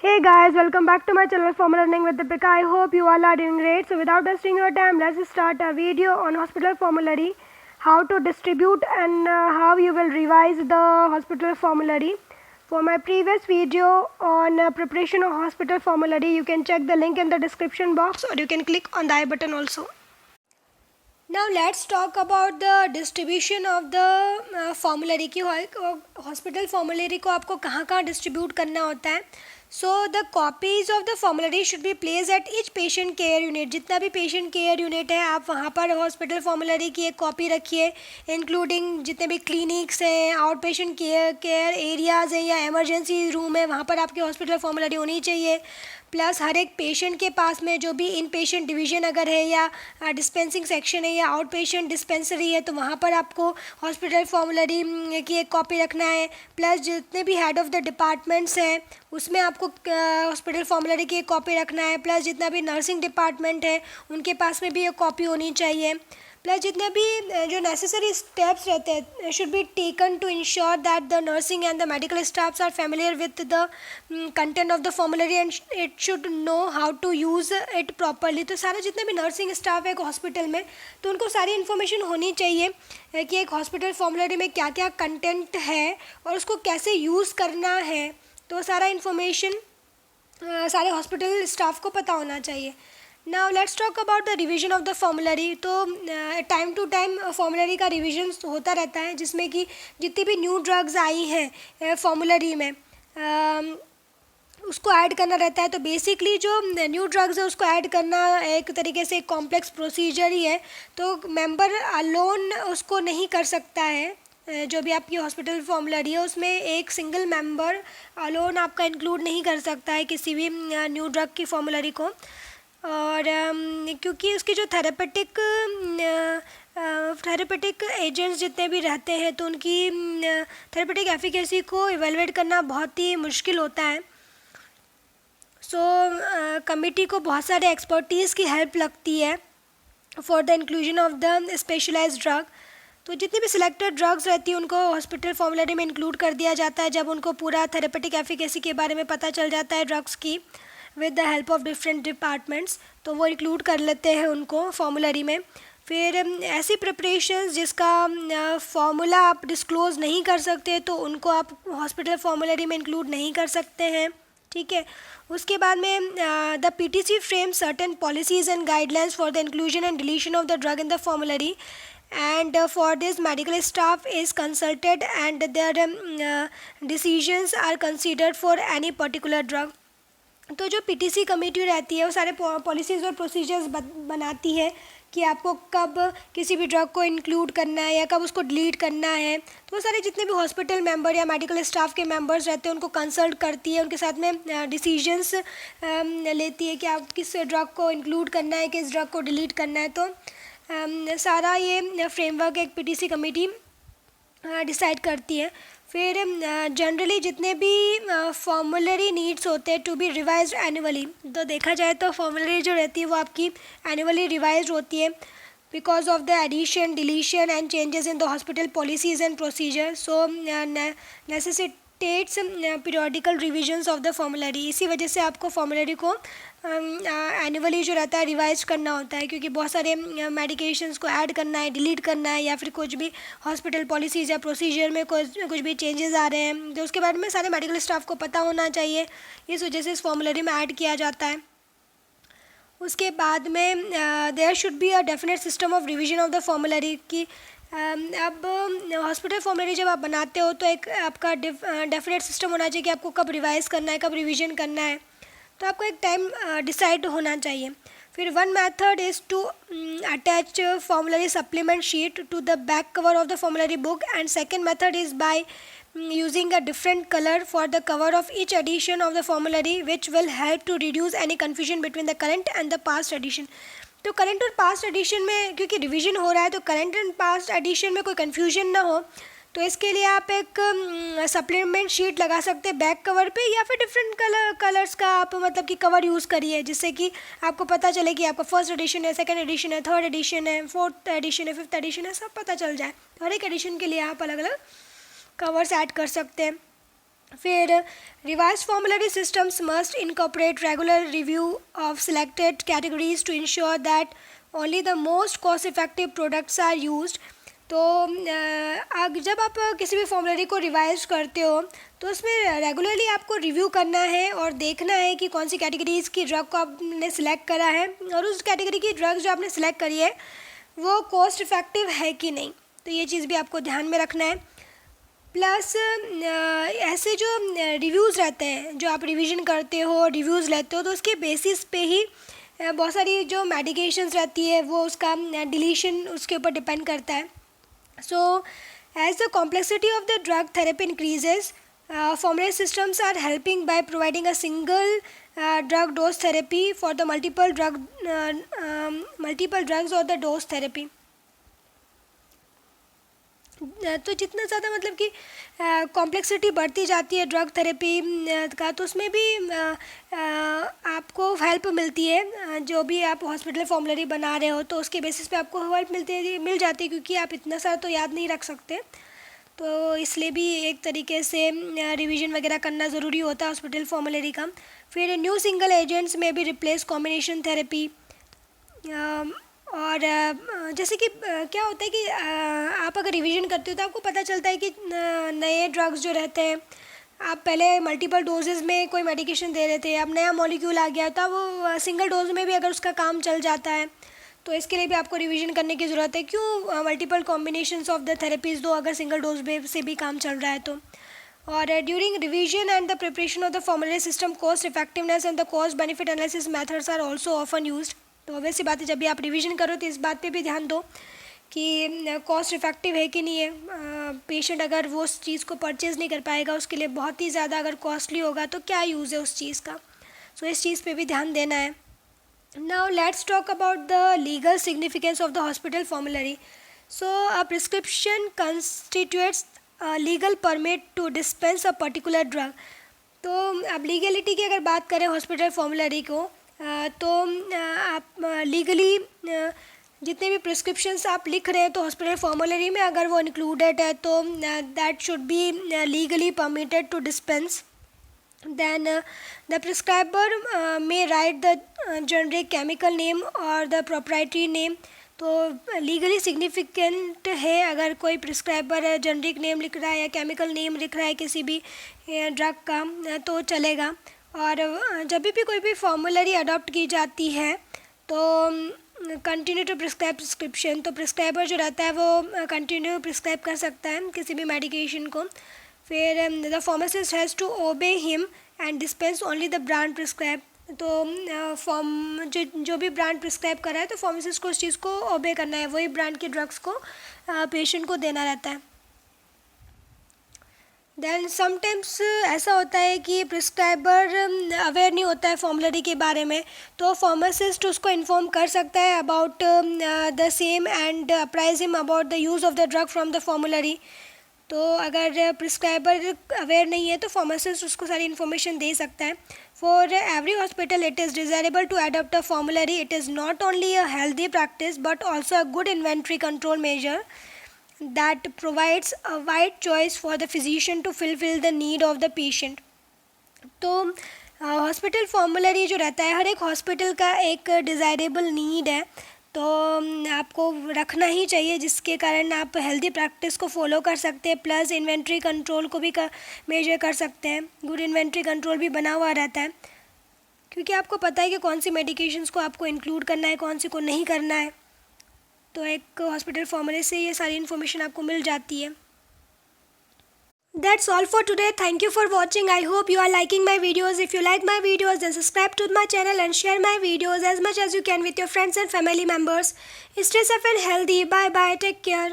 Hey guys, welcome back to my channel Formula Learning with Deepika. I hope you all are doing great. So without wasting your time, let's start a video on hospital formulary, how to distribute and how you will revise the hospital formulary. For my previous video on preparation of hospital formulary, you can check the link in the description box or you can click on the I button also. Now let's talk about the distribution of the formulary की hospital formulary को आपको कहाँ कहाँ distribute करना होता है. So the copies of the formulary should be place at each patient care unit. जितना भी पेशेंट केयर यूनिट है आप वहाँ पर हॉस्पिटल फॉर्मुलरी की एक कॉपी रखिए, इंक्लूडिंग जितने भी क्लिनिक्स हैं, आउट पेशेंट केयर एरियाज़ हैं या इमरजेंसी रूम है, वहाँ पर आपकी हॉस्पिटल फॉर्मुलरी होनी चाहिए. प्लस हर एक पेशेंट के पास में जो भी इन पेशेंट डिवीज़न अगर है या डिस्पेंसिंग सेक्शन है या आउट पेशेंट डिस्पेंसरी है तो वहाँ पर आपको हॉस्पिटल फॉर्मुलरी की एक कॉपी रखना है. प्लस जितने भी हेड ऑफ़ द डिपार्टमेंट्स हैं उसमें आपको हॉस्पिटल फॉर्मुलरी की एक कॉपी रखना है. प्लस जितना भी नर्सिंग डिपार्टमेंट है उनके पास में भी एक कॉपी होनी चाहिए. प्लस जितने भी जो नेसेसरी स्टेप्स रहते हैं should be taken to ensure that the nursing and the medical staffs are familiar with the content of the formulary and it should know how to use it properly. तो सारे जितने भी nursing staff है एक hospital में तो उनको सारी इन्फॉर्मेशन होनी चाहिए कि एक हॉस्पिटल फॉर्मुलरी में क्या क्या कंटेंट है और उसको कैसे यूज़ करना है. तो सारा इन्फॉर्मेशन सारे हॉस्पिटल स्टाफ को पता होना चाहिए. Now let's talk about the revision of the formulary. तो टाइम टू टाइम फॉर्मुलरी का रिवीजन होता रहता है जिसमें कि जितनी भी न्यू ड्रग्स आई हैं फॉर्मुलरी में उसको ऐड करना रहता है. तो बेसिकली जो न्यू ड्रग्स है उसको ऐड करना एक तरीके से कॉम्प्लेक्स प्रोसीजर ही है. तो मेंबर अलोन उसको नहीं कर सकता है. जो भी आपकी हॉस्पिटल फॉर्मुलरी है उसमें एक सिंगल मेंबर अलोन आपका इंक्लूड नहीं कर सकता है किसी भी न्यू ड्रग की फॉर्मुलरी को. और क्योंकि उसकी जो थेरेपेटिक एजेंट्स जितने भी रहते हैं तो उनकी थेरेपेटिक एफिकेसी को इवेलुएट करना बहुत ही मुश्किल होता है. सो कमिटी को बहुत सारे एक्सपर्टीज़ की हेल्प लगती है for the inclusion of the specialized drug. तो जितनी भी सिलेक्टेड ड्रग्स रहती हैं उनको हॉस्पिटल फॉर्मुलरी में इंक्लूड कर दिया जाता है जब उनको पूरा थेरेपेटिक एफिकेसी के बारे में पता चल जाता है ड्रग्स की with the help of different departments. तो वो इंक्लूड कर लेते हैं उनको फॉर्मुलरी में. फिर ऐसी प्रिपरेशंस जिसका फार्मूला आप डिस्क्लोज़ नहीं कर सकते तो उनको आप हॉस्पिटल फॉर्मुलरी में इंक्लूड नहीं कर सकते हैं. ठीक है. उसके बाद में the PTC frame certain policies and guidelines for the inclusion and deletion of the drug in the formulary and for this medical staff is consulted and their decisions are considered for any particular drug. तो जो PTC committee रहती है वो सारे policies और procedures बनाती है कि आपको कब किसी भी ड्रग को इंक्लूड करना है या कब उसको डिलीट करना है. तो वो सारे जितने भी हॉस्पिटल मेंबर या मेडिकल स्टाफ के मेंबर्स रहते हैं उनको कंसल्ट करती है, उनके साथ में डिसीजंस लेती है कि आप किस ड्रग को इंक्लूड करना है, किस ड्रग को डिलीट करना है. तो सारा ये फ्रेमवर्क एक पीटीसी कमेटी डिसाइड करती है. फिर जनरली जितने भी फॉर्मुलरी नीड्स होते हैं टू बी रिवाइज्ड एनुअली. तो देखा जाए तो फॉर्मुलरी जो रहती है वो आपकी एनुअली रिवाइज्ड होती है because of the addition deletion and changes in the hospital policies and procedure. So necessitates periodical revisions of the formulary. इसी वजह से आपको फॉर्मुलरी को एनुअली जो रहता है रिवाइज करना होता है क्योंकि बहुत सारे मेडिकेशंस को ऐड करना है, डिलीट करना है या फिर कुछ भी हॉस्पिटल पॉलिसीज़ या प्रोसीजर में कुछ भी चेंजेस आ रहे हैं तो उसके बारे में सारे मेडिकल स्टाफ को पता होना चाहिए. इस वजह से इस फॉर्मुलरी में ऐड किया जाता है. उसके बाद में there should be a definite system of revision of the formulary की. अब हॉस्पिटल फॉर्मुलरी जब आप बनाते हो तो एक आपका डेफिनेट सिस्टम होना चाहिए कि आपको कब रिवाइज करना है, कब रिविजन करना है. तो आपको एक टाइम डिसाइड होना चाहिए. फिर one method is to attach formulary supplement sheet to the back cover of the formulary book and second method is by using a different color for the cover of each edition of the formulary which will help to reduce any confusion between the current and the past edition. तो current और past addition में क्योंकि revision हो रहा है तो current and past addition में कोई कन्फ्यूजन ना हो तो इसके लिए आप एक सप्लीमेंट शीट लगा सकते हैं बैक कवर पे या फिर डिफरेंट कलर्स का आप मतलब कि कवर यूज़ करिए जिससे कि आपको पता चले कि आपका फर्स्ट एडिशन है, सेकंड एडिशन है, थर्ड एडिशन है, फोर्थ एडिशन है, फिफ्थ एडिशन है, सब पता चल जाए. हर एक एडिशन के लिए आप अलग अलग कवर्स ऐड कर सकते हैं. फिर revised formulary systems must incorporate regular review of selected categories to ensure that only the most cost effective products are used. तो जब आप किसी भी फॉर्मूलरी को रिवाइज करते हो तो उसमें रेगुलरली आपको रिव्यू करना है और देखना है कि कौन सी कैटेगरीज़ की ड्रग को आपने सेलेक्ट करा है और उस कैटेगरी की ड्रग जो आपने सेलेक्ट करी है वो कॉस्ट इफ़ेक्टिव है कि नहीं। तो ये चीज़ भी आपको ध्यान में रखना है। प्लस ऐसे जो रिव्यूज़ रहते हैं, जो आप रिवीजन करते हो, रिव्यूज़ लेते हो, तो उसके बेसिस पे ही बहुत सारी जो मेडिकेशंस रहती है वो उसका डिलीशन उसके ऊपर डिपेंड करता है। So, as the complexity of the drug therapy increases, formulary systems are helping by providing a single drug dose therapy for the multiple drugs or the dose therapy. तो जितना ज़्यादा मतलब कि कॉम्प्लेक्सिटी बढ़ती जाती है ड्रग थेरेपी का, तो उसमें भी आपको हेल्प मिलती है। जो भी आप हॉस्पिटल फॉर्मूलरी बना रहे हो तो उसके बेसिस पे आपको हेल्प मिल जाती है, क्योंकि आप इतना सारा तो याद नहीं रख सकते। तो इसलिए भी एक तरीके से रिवीजन वगैरह करना ज़रूरी होता है हॉस्पिटल फॉर्मूलरी का। फिर न्यू सिंगल एजेंट्स में भी रिप्लेस कॉम्बिनेशन थेरेपी। और जैसे कि क्या होता है कि आप अगर रिवीजन करते हो तो आपको पता चलता है कि नए ड्रग्स जो रहते हैं, आप पहले मल्टीपल डोजेज़ में कोई मेडिकेशन दे रहे थे, अब नया मॉलिक्यूल आ गया तो वो सिंगल डोज में भी अगर उसका काम चल जाता है, तो इसके लिए भी आपको रिवीजन करने की ज़रूरत है। क्यों multiple combinations of the therapies दो अगर सिंगल डोज से भी काम चल रहा है तो। और during revision and the preparation of the formulary system, cost effectiveness and the cost benefit analysis methods are also often used. तो ऑब्वियस सी बात है, जब भी आप रिवीजन करो तो इस बात पे भी ध्यान दो कि कॉस्ट इफ़ेक्टिव है कि नहीं है। पेशेंट अगर वो उस चीज़ को परचेज़ नहीं कर पाएगा, उसके लिए बहुत ही ज़्यादा अगर कॉस्टली होगा तो क्या यूज़ है उस चीज़ का। सो इस चीज़ पे भी ध्यान देना है। Now let's talk about the legal significance of the hospital formulary. So a prescription constitutes legal permit to dispense a particular drug. तो अब लीगलिटी की अगर बात करें हॉस्पिटल फॉर्मूलरी को, तो आप लीगली जितने भी प्रिस्क्रिप्शंस आप लिख रहे हैं तो हॉस्पिटल फॉर्मूलरी में अगर वो इंक्लूडेड है तो that should be legally permitted to dispense. then the prescriber may write the generic chemical name or the proprietary name। तो लीगली सिग्निफिकेंट है अगर कोई प्रिस्क्राइबर जेनरिक नेम लिख रहा है या केमिकल नेम लिख रहा है किसी भी ड्रग का, तो चलेगा। और जब भी कोई भी फॉर्मूलरी अडॉप्ट की जाती है तो कंटिन्यू टू प्रिस्क्राइब प्रिस्क्रिप्शन, तो प्रिस्क्राइबर जो रहता है वो कंटिन्यू प्रिस्क्राइब कर सकता है किसी भी मेडिकेशन को। फिर the pharmacist has to obey him and dispense only the brand prescribe. तो जो भी ब्रांड प्रिस्क्राइब कर रहा है तो फार्मासिस्ट को उस चीज़ को ओबे करना है, वही ब्रांड के ड्रग्स को पेशेंट को देना रहता है। देन समटाइम्स ऐसा होता है कि प्रिस्क्राइबर अवेयर नहीं होता है फॉर्मूलरी के बारे में, तो फार्मासिस्ट उसको इन्फॉर्म कर सकता है about the same and apprise him about the use of the drug from the formulary. तो अगर प्रिस्क्राइबर अवेयर नहीं है तो फार्मासिस्ट उसको सारी इन्फॉर्मेशन दे सकता है। For every hospital it is desirable to adopt a formulary. It is not only a healthy practice but also a good inventory control measure that provides a wide choice for the physician to fulfill the need of the patient। तो hospital formulary जो रहता है हर एक hospital का एक desirable need है, तो आपको रखना ही चाहिए, जिसके कारण आप हेल्दी प्रैक्टिस को फॉलो कर सकते हैं, प्लस इन्वेंट्री कंट्रोल को भी मेजर कर सकते हैं। गुड इन्वेंट्री कंट्रोल भी बना हुआ रहता है, क्योंकि आपको पता है कि कौन सी मेडिकेशंस को आपको इंक्लूड करना है, कौन सी को नहीं करना है। तो एक हॉस्पिटल फॉर्मूले से ये सारी इन्फॉर्मेशन आपको मिल जाती है। That's all for today. Thank you for watching. I hope you are liking my videos. If you like my videos, then subscribe to my channel and share my videos as much as you can with your friends and family members. Stay safe and healthy. Bye bye. Take care.